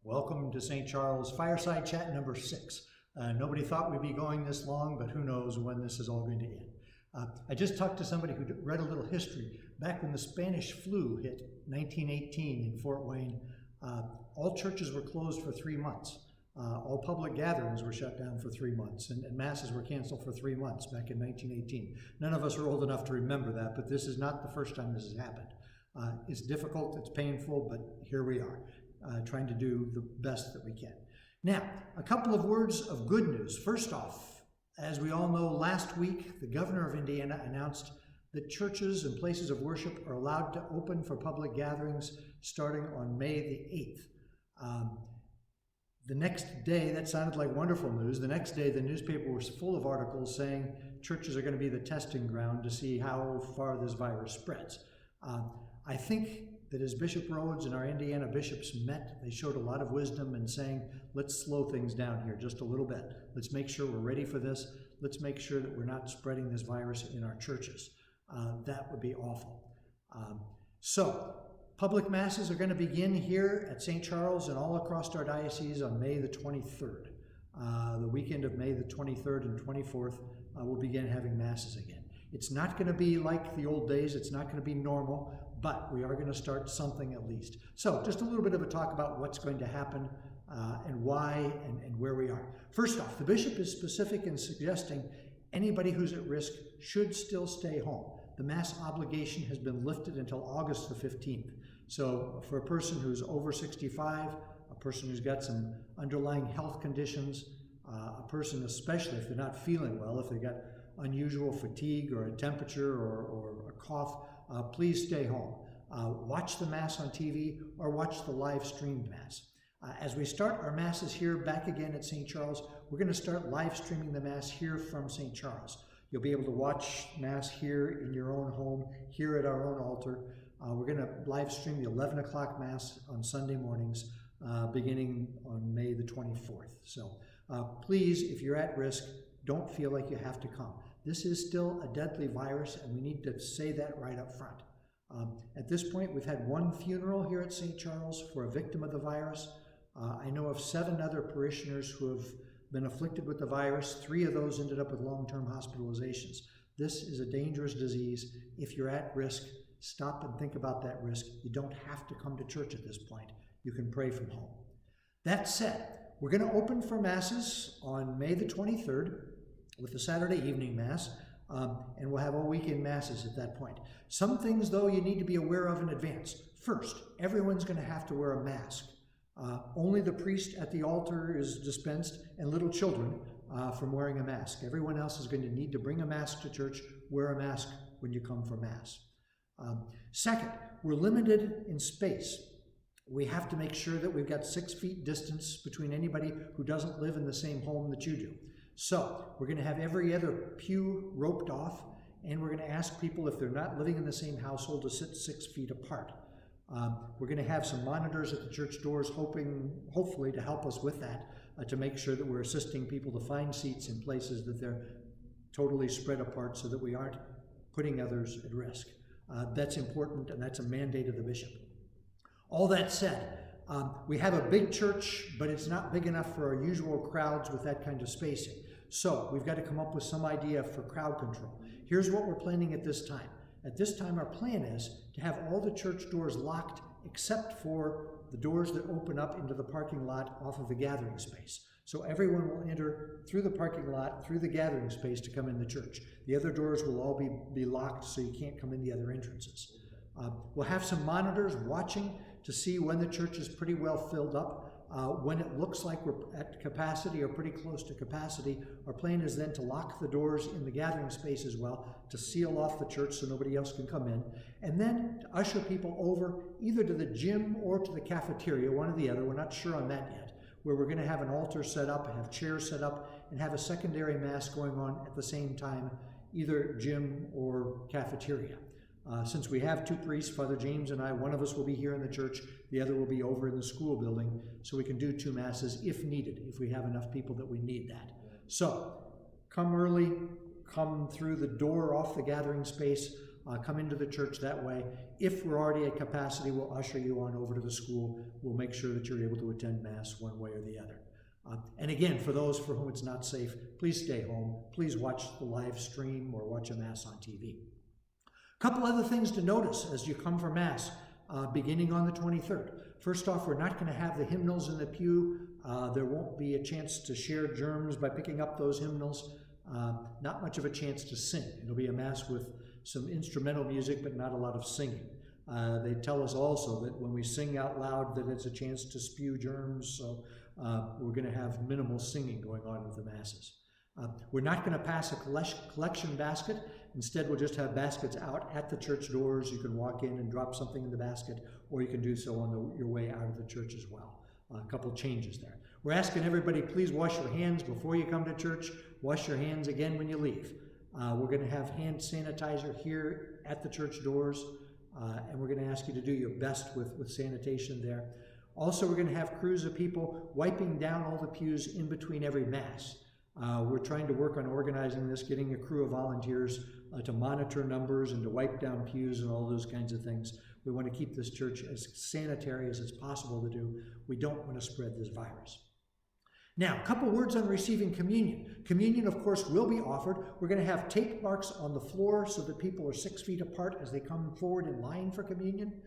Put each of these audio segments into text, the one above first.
Welcome to St. Charles Fireside Chat number 6. Nobody thought we'd be going this long, but who knows when this is all going to end. I just talked to somebody who read a little history. Back when the Spanish flu hit 1918 in Fort Wayne, all churches were closed for 3 months. All public gatherings were shut down for 3 months, and masses were canceled for 3 months back in 1918. None of us are old enough to remember that, but this is not the first time this has happened. It's difficult, it's painful, but here we are. Trying to do the best that we can. Now, a couple of words of good news. First off, as we all know, last week, the governor of Indiana announced that churches and places of worship are allowed to open for public gatherings starting on May the 8th. The next day, that sounded like wonderful news. The next day, the newspaper was full of articles saying churches are going to be the testing ground to see how far this virus spreads. I think that as Bishop Rhodes and our Indiana bishops met, they showed a lot of wisdom in saying, let's slow things down here just a little bit. Let's make sure we're ready for this. Let's make sure that we're not spreading this virus in our churches. That would be awful. So, public masses are going to begin here at St. Charles and all across our diocese on May the 23rd. The weekend of May the 23rd and 24th, we'll begin having masses again. It's not going to be like the old days. It's not going to be normal, but we are going to start something at least. So just a little bit of a talk about what's going to happen and why and where we are. First off, the bishop is specific in suggesting anybody who's at risk should still stay home. The Mass obligation has been lifted until August the 15th. So for a person who's over 65, a person who's got some underlying health conditions, a person especially if they're not feeling well, if they've got unusual fatigue or a temperature or a cough, please stay home. Watch the Mass on TV or watch the live streamed Mass. As we start our Masses here back again at St. Charles, we're going to start live streaming the Mass here from St. Charles. You'll be able to watch Mass here in your own home, here at our own altar. We're going to live stream the 11 o'clock Mass on Sunday mornings, beginning on May the 24th. So please, if you're at risk, don't feel like you have to come. This is still a deadly virus, and we need to say that right up front. At this point, we've had 1 funeral here at St. Charles for a victim of the virus. I know of 7 other parishioners who have been afflicted with the virus. 3 of those ended up with long-term hospitalizations. This is a dangerous disease. If you're at risk, stop and think about that risk. You don't have to come to church at this point. You can pray from home. That said, we're going to open for Masses on May the 23rd with the Saturday evening Mass, and we'll have all weekend Masses at that point. Some things, though, you need to be aware of in advance. First, everyone's going to have to wear a mask. Only the priest at the altar is dispensed, and little children from wearing a mask. Everyone else is going to need to bring a mask to church, wear a mask when you come for Mass. Second, we're limited in space. We have to make sure that we've got 6 feet distance between anybody who doesn't live in the same home that you do. So we're going to have every other pew roped off, and we're going to ask people if they're not living in the same household to sit 6 feet apart. We're going to have some monitors at the church doors, hopefully to help us with that, to make sure that we're assisting people to find seats in places that they're totally spread apart so that we aren't putting others at risk. That's important, and that's a mandate of the bishop. All that said, we have a big church, but it's not big enough for our usual crowds with that kind of spacing. So we've got to come up with some idea for crowd control. Here's what we're planning at this time. At this time, our plan is to have all the church doors locked except for the doors that open up into the parking lot off of the gathering space. So everyone will enter through the parking lot, through the gathering space to come in the church. The other doors will all be locked so you can't come in the other entrances. We'll have some monitors watching to see when the church is pretty well filled up. When it looks like we're at capacity or pretty close to capacity, our plan is then to lock the doors in the gathering space as well, to seal off the church so nobody else can come in, and then to usher people over either to the gym or to the cafeteria, one or the other. We're not sure on that yet, where we're going to have an altar set up, have chairs set up, and have a secondary Mass going on at the same time, either gym or cafeteria. Since we have 2 priests, Father James and I, one of us will be here in the church, the other will be over in the school building, so we can do 2 Masses if needed, if we have enough people that we need that. So, come early, come through the door off the gathering space, come into the church that way. If we're already at capacity, we'll usher you on over to the school. We'll make sure that you're able to attend Mass one way or the other. And again, for those for whom it's not safe, please stay home. Please watch the live stream or watch a Mass on TV. A couple other things to notice as you come for Mass, beginning on the 23rd. First off, we're not going to have the hymnals in the pew. There won't be a chance to share germs by picking up those hymnals. Not much of a chance to sing. It'll be a Mass with some instrumental music, but not a lot of singing. They tell us also that when we sing out loud that it's a chance to spew germs, so we're going to have minimal singing going on with the Masses. We're not going to pass a collection basket. Instead, we'll just have baskets out at the church doors. You can walk in and drop something in the basket, or you can do so on your way out of the church as well. A couple changes there. We're asking everybody, please wash your hands before you come to church. Wash your hands again when you leave. We're going to have hand sanitizer here at the church doors, and we're going to ask you to do your best with sanitation there. Also, we're going to have crews of people wiping down all the pews in between every Mass. We're trying to work on organizing this, getting a crew of volunteers to monitor numbers and to wipe down pews and all those kinds of things. We want to keep this church as sanitary as it's possible to do. We don't want to spread this virus. Now, a couple words on receiving communion. Communion, of course, will be offered. We're going to have tape marks on the floor so that people are 6 feet apart as they come forward in line for communion.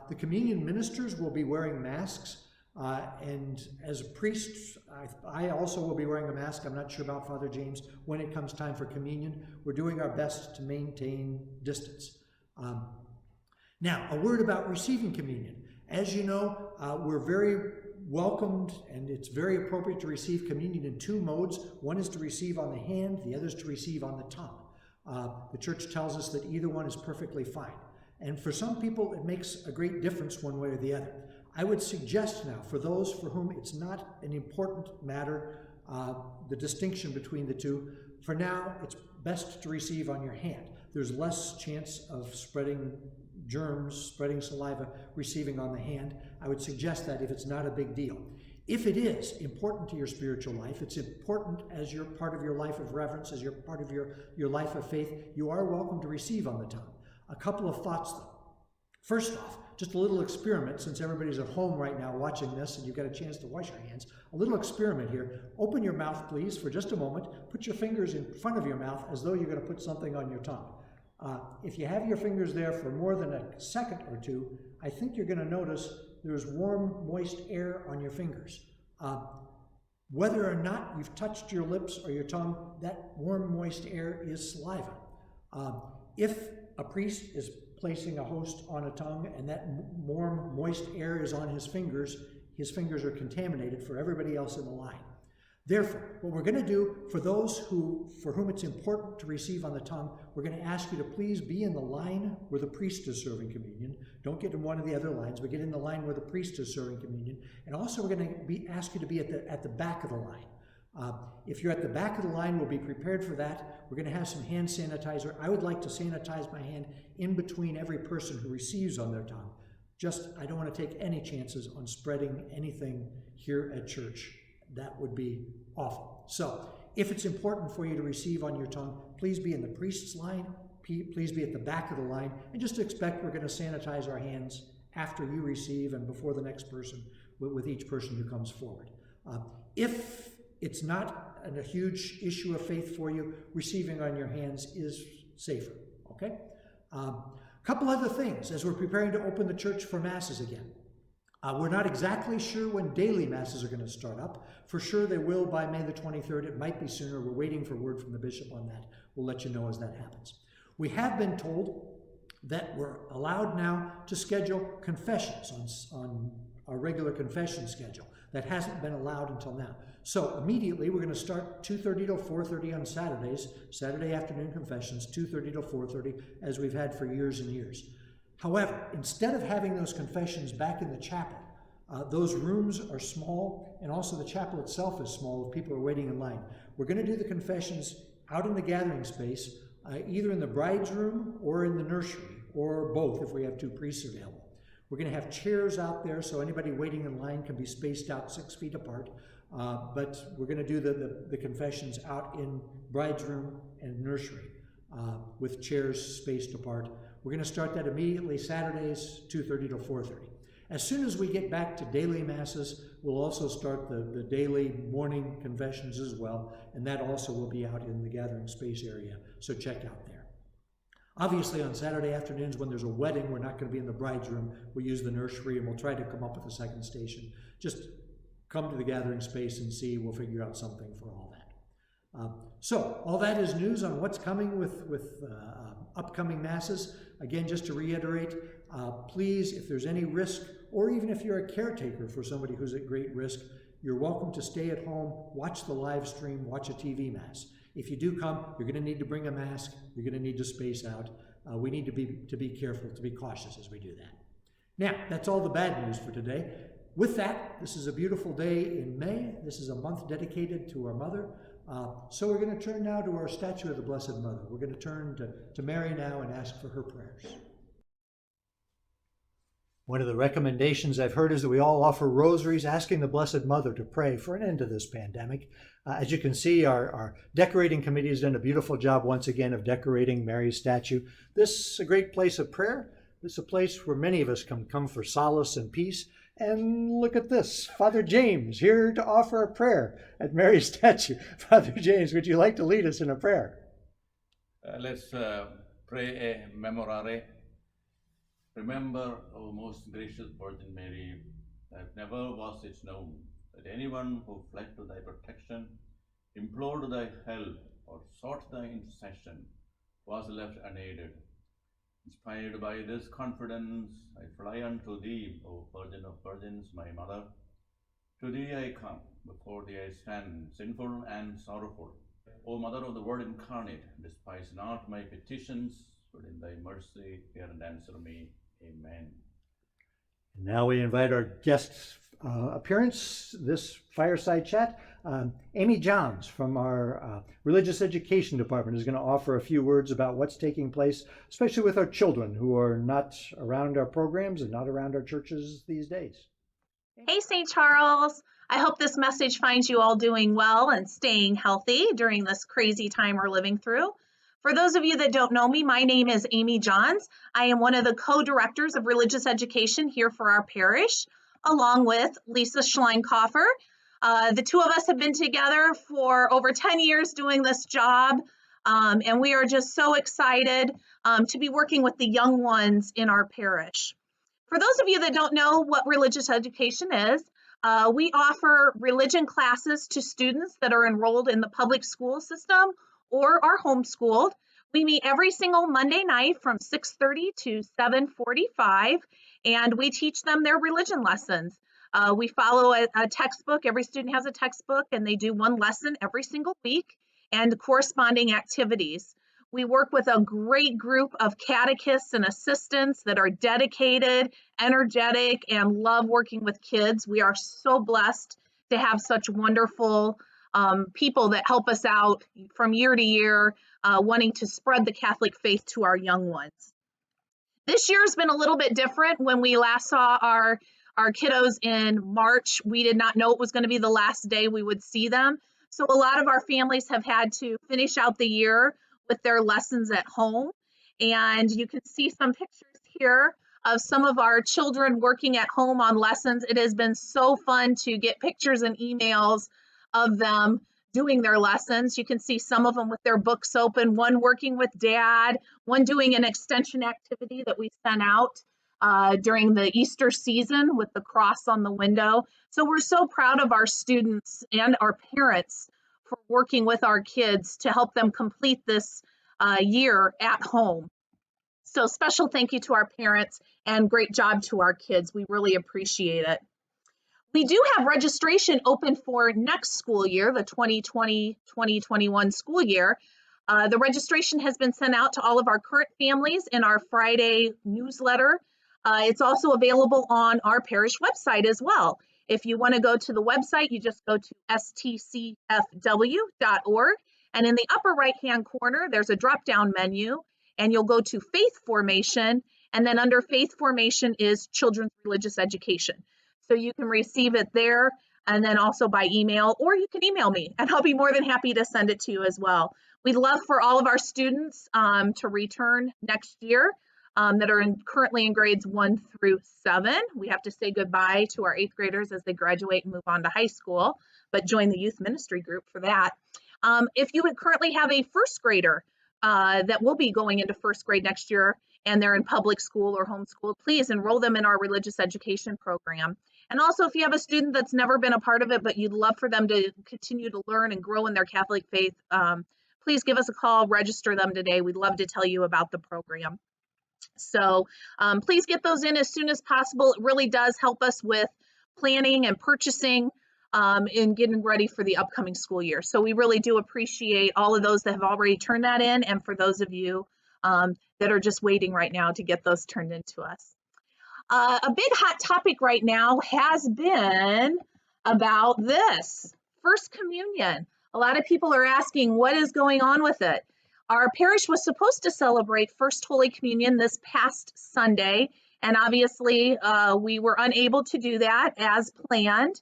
The communion ministers will be wearing masks. And as a priest, I also will be wearing a mask. I'm not sure about Father James when it comes time for communion. We're doing our best to maintain distance. Now, a word about receiving communion. As you know, we're very welcomed, and it's very appropriate to receive communion in two modes. One is to receive on the hand, the other is to receive on the tongue. The church tells us that either one is perfectly fine. And for some people, it makes a great difference one way or the other. I would suggest now, for those for whom it's not an important matter, the distinction between the two, for now, it's best to receive on your hand. There's less chance of spreading germs, spreading saliva, receiving on the hand. I would suggest that if it's not a big deal. If it is important to your spiritual life, it's important as your part of your life of reverence, as your part of your life of faith, you are welcome to receive on the tongue. A couple of thoughts though. First off, just a little experiment, since everybody's at home right now watching this and you've got a chance to wash your hands. A little experiment here. Open your mouth, please, for just a moment. Put your fingers in front of your mouth as though you're going to put something on your tongue. If you have your fingers there for more than a second or two, I think you're going to notice there's warm, moist air on your fingers. Whether or not you've touched your lips or your tongue, that warm, moist air is saliva. If a priest is placing a host on a tongue and that warm, moist air is on his fingers are contaminated for everybody else in the line. Therefore, what we're going to do for those for whom it's important to receive on the tongue, we're going to ask you to please be in the line where the priest is serving communion. Don't get in one of the other lines, but get in the line where the priest is serving communion. And also we're going to ask you to be at the back of the line. If you're at the back of the line, we'll be prepared for that. We're going to have some hand sanitizer. I would like to sanitize my hand in between every person who receives on their tongue. I don't want to take any chances on spreading anything here at church. That would be awful. So if it's important for you to receive on your tongue, please be in the priest's line. Please be at the back of the line. And just expect we're going to sanitize our hands after you receive and before the next person, with each person who comes forward. If it's not a huge issue of faith for you, receiving on your hands is safer, okay? A couple other things as we're preparing to open the church for Masses again. We're not exactly sure when daily Masses are going to start up. For sure they will by May the 23rd. It might be sooner. We're waiting for word from the bishop on that. We'll let you know as that happens. We have been told that we're allowed now to schedule confessions on our regular confession schedule. That hasn't been allowed until now. So immediately we're going to start 2:30 to 4:30 on Saturdays, Saturday afternoon confessions, 2:30 to 4:30, as we've had for years and years. However, instead of having those confessions back in the chapel, those rooms are small, and also the chapel itself is small if people are waiting in line. We're going to do the confessions out in the gathering space, either in the bride's room or in the nursery, or both if we have two priests available. We're going to have chairs out there so anybody waiting in line can be spaced out 6 feet apart, but we're going to do the confessions out in bride's room and nursery. with chairs spaced apart. We're going to start that immediately Saturdays, 2:30 to 4:30. As soon as we get back to daily masses, we'll also start the daily morning confessions as well, and that also will be out in the gathering space area, so check out there. Obviously, on Saturday afternoons when there's a wedding, we're not going to be in the bride's room. We'll use the nursery, and we'll try to come up with a second station. Just come to the gathering space and see. We'll figure out something for all that. So all that is news on what's coming with upcoming masses. Again, just to reiterate, please, if there's any risk, or even if you're a caretaker for somebody who's at great risk, you're welcome to stay at home, watch the live stream, watch a TV mass. If you do come, you're going to need to bring a mask. You're going to need to space out. We need to be careful, to be cautious as we do that. Now, that's all the bad news for today. With that, this is a beautiful day in May. This is a month dedicated to our mother. So we're going to turn now to our statue of the Blessed Mother. We're going to turn to Mary now and ask for her prayers. One of the recommendations I've heard is that we all offer rosaries asking the Blessed Mother to pray for an end to this pandemic. As you can see, our decorating committee has done a beautiful job once again of decorating Mary's statue. This is a great place of prayer. This is a place where many of us can come for solace and peace. And look at this, Father James here to offer a prayer at Mary's statue. Father James, would you like to lead us in a prayer? Let's pray a memorare. Remember, O most gracious Virgin Mary, that never was it known that anyone who fled to thy protection, implored thy help, or sought thy intercession was left unaided. Inspired by this confidence, I fly unto thee, O Virgin of Virgins, my Mother. To thee I come, before thee I stand, sinful and sorrowful. O Mother of the Word incarnate, despise not my petitions, but in thy mercy hear and answer me. Amen. And now we invite our guest appearance, this Fireside Chat. Amy Johns from our Religious Education Department is going to offer a few words about what's taking place, especially with our children who are not around our programs and not around our churches these days. Hey, St. Charles. I hope this message finds you all doing well and staying healthy during this crazy time we're living through. For those of you that don't know me, my name is Amy Johns. I am one of the co-directors of religious education here for our parish, along with Lisa Schleinkoffer. The two of us have been together for over 10 years doing this job, and we are just so excited to be working with the young ones in our parish. For those of you that don't know what religious education is, we offer religion classes to students that are enrolled in the public school system or are homeschooled. We meet every single Monday night from 6:30 to 7:45, and we teach them their religion lessons. We follow a textbook. Every student has a textbook, and they do one lesson every single week and corresponding activities. We work with a great group of catechists and assistants that are dedicated, energetic, and love working with kids. We are so blessed to have such wonderful people that help us out from year to year, wanting to spread the Catholic faith to our young ones. This year has been a little bit different. When we last saw our kiddos in March, we did not know it was going to be the last day we would see them. So a lot of our families have had to finish out the year with their lessons at home. And you can see some pictures here of some of our children working at home on lessons. It has been so fun to get pictures and emails of them doing their lessons. You can see some of them with their books open, one working with dad, one doing an extension activity that we sent out during the Easter season with the cross on the window. So we're so proud of our students and our parents for working with our kids to help them complete this year at home. So special thank you to our parents and great job to our kids. We really appreciate it. We do have registration open for next school year, the 2020-2021 school year. The registration has been sent out to all of our current families in our Friday newsletter. It's also available on our parish website as well. If you want to go to the website, you just go to stcfw.org, and in the upper right-hand corner, there's a drop-down menu, and you'll go to Faith Formation, and then under Faith Formation is Children's Religious Education. So you can receive it there, and then also by email, or you can email me, and I'll be more than happy to send it to you as well. We'd love for all of our students to return next year that are currently in grades 1 through 7. We have to say goodbye to our 8th graders as they graduate and move on to high school, but join the youth ministry group for that. If you would currently have a 1st grader that will be going into 1st grade next year and they're in public school or homeschool, please enroll them in our religious education program. And also, if you have a student that's never been a part of it, but you'd love for them to continue to learn and grow in their Catholic faith, please give us a call, register them today. We'd love to tell you about the program. So please get those in as soon as possible. It really does help us with planning and purchasing and getting ready for the upcoming school year. So we really do appreciate all of those that have already turned that in, and for those of you that are just waiting right now to get those turned into us. A big hot topic right now has been about this, First Communion. A lot of people are asking what is going on with it. Our parish was supposed to celebrate First Holy Communion this past Sunday, and obviously we were unable to do that as planned.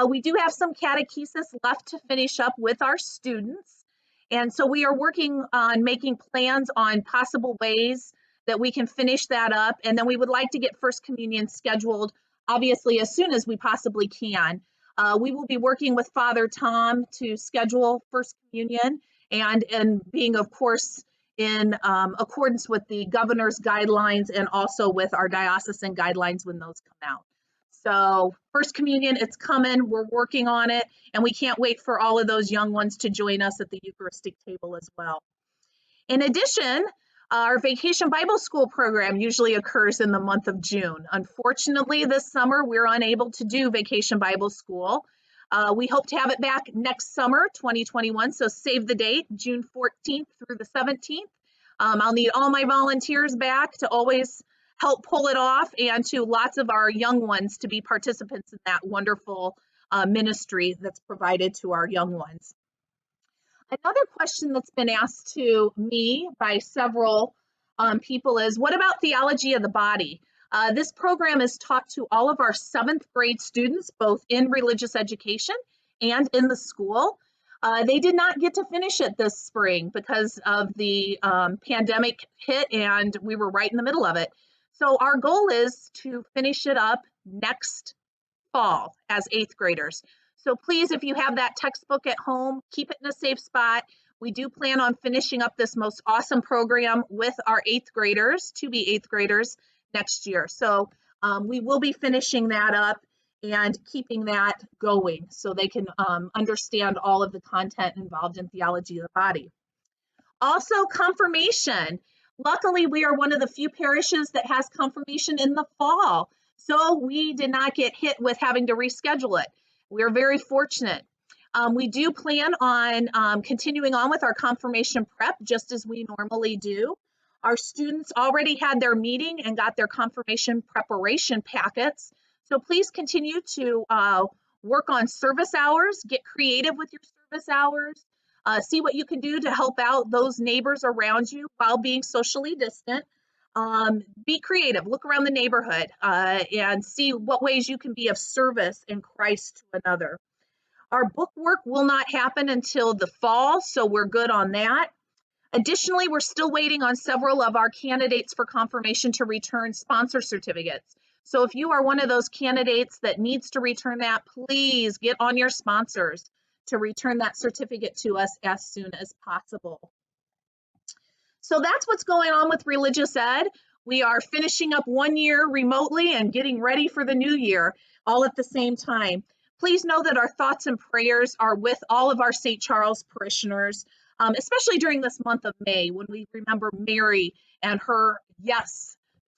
We do have some catechesis left to finish up with our students, and so we are working on making plans on possible ways that we can finish that up, and then we would like to get First Communion scheduled, obviously, as soon as we possibly can. We will be working with Father Tom to schedule First Communion, and being, of course, in accordance with the governor's guidelines and also with our diocesan guidelines when those come out. So First Communion, it's coming, we're working on it, and we can't wait for all of those young ones to join us at the Eucharistic table as well. In addition, our Vacation Bible School program usually occurs in the month of June. Unfortunately, this summer, we're unable to do Vacation Bible School. We hope to have it back next summer, 2021, so save the date, June 14th through the 17th. I'll need all my volunteers back to always help pull it off, and to lots of our young ones to be participants in that wonderful ministry that's provided to our young ones. Another question that's been asked to me by several people is, what about theology of the body? This program is taught to all of our 7th grade students, both in religious education and in the school. They did not get to finish it this spring because of the pandemic hit, and we were right in the middle of it. So our goal is to finish it up next fall as 8th graders. So please, if you have that textbook at home, keep it in a safe spot. We do plan on finishing up this most awesome program with our 8th graders, to be 8th graders, next year. So we will be finishing that up and keeping that going so they can understand all of the content involved in theology of the body. Also, confirmation. Luckily, we are one of the few parishes that has confirmation in the fall, so we did not get hit with having to reschedule it. We're very fortunate. We do plan on continuing on with our confirmation prep just as we normally do. Our students already had their meeting and got their confirmation preparation packets. So please continue to work on service hours, get creative with your service hours, see what you can do to help out those neighbors around you while being socially distant. Be creative, look around the neighborhood and see what ways you can be of service in Christ to another. Our book work will not happen until the fall, so we're good on that. Additionally, we're still waiting on several of our candidates for confirmation to return sponsor certificates. So if you are one of those candidates that needs to return that, please get on your sponsors to return that certificate to us as soon as possible. So that's what's going on with religious ed. We are finishing up 1 year remotely and getting ready for the new year all at the same time. Please know that our thoughts and prayers are with all of our St. Charles parishioners, especially during this month of May when we remember Mary and her yes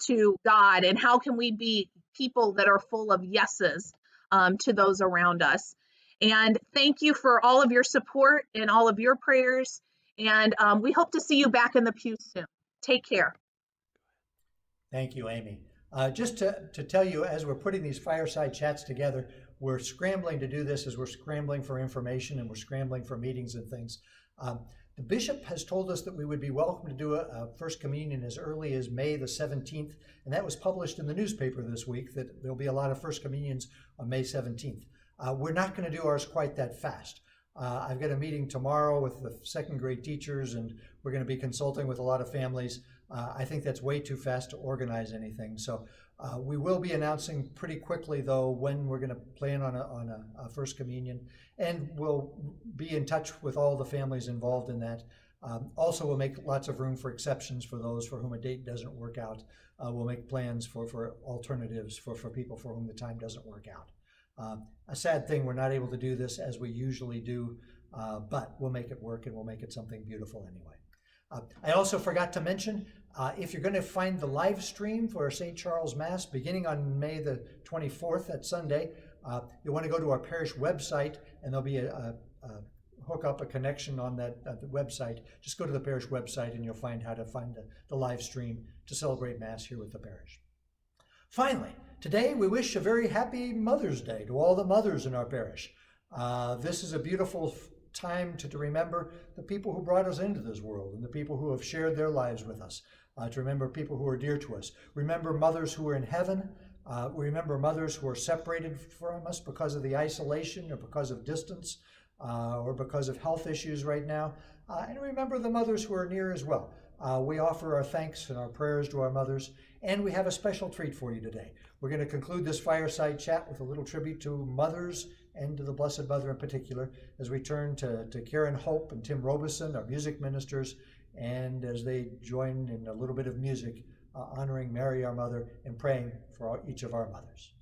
to God, and how can we be people that are full of yeses to those around us. And thank you for all of your support and all of your prayers. And we hope to see you back in the pew soon. Take care. Thank you, Amy. Just to tell you, as we're putting these fireside chats together, we're scrambling to do this as we're scrambling for information and we're scrambling for meetings and things. The bishop has told us that we would be welcome to do a First Communion as early as May the 17th, and that was published in the newspaper this week, that there'll be a lot of First Communions on May 17th. We're not going to do ours quite that fast. I've got a meeting tomorrow with the second grade teachers, and we're going to be consulting with a lot of families. I think that's way too fast to organize anything. So we will be announcing pretty quickly, though, when we're going to plan on a First Communion, and we'll be in touch with all the families involved in that. Also, we'll make lots of room for exceptions for those for whom a date doesn't work out. We'll make plans for alternatives for people for whom the time doesn't work out. A sad thing, we're not able to do this as we usually do, but we'll make it work, and we'll make it something beautiful anyway. I also forgot to mention, if you're going to find the live stream for St. Charles Mass beginning on May the 24th, that Sunday, you'll want to go to our parish website, and there'll be hook up a connection on that the website. Just go to the parish website and you'll find how to find the live stream to celebrate Mass here with the parish. Finally, today we wish a very happy Mother's Day to all the mothers in our parish. This is a beautiful time to remember the people who brought us into this world and the people who have shared their lives with us, to remember people who are dear to us. Remember mothers who are in heaven. We remember mothers who are separated from us because of the isolation or because of distance or because of health issues right now. And remember the mothers who are near as well. We offer our thanks and our prayers to our mothers, and we have a special treat for you today. We're going to conclude this fireside chat with a little tribute to mothers and to the Blessed Mother in particular, as we turn to Karen Hope and Tim Robeson, our music ministers, and as they join in a little bit of music, honoring Mary, our mother, and praying for each of our mothers.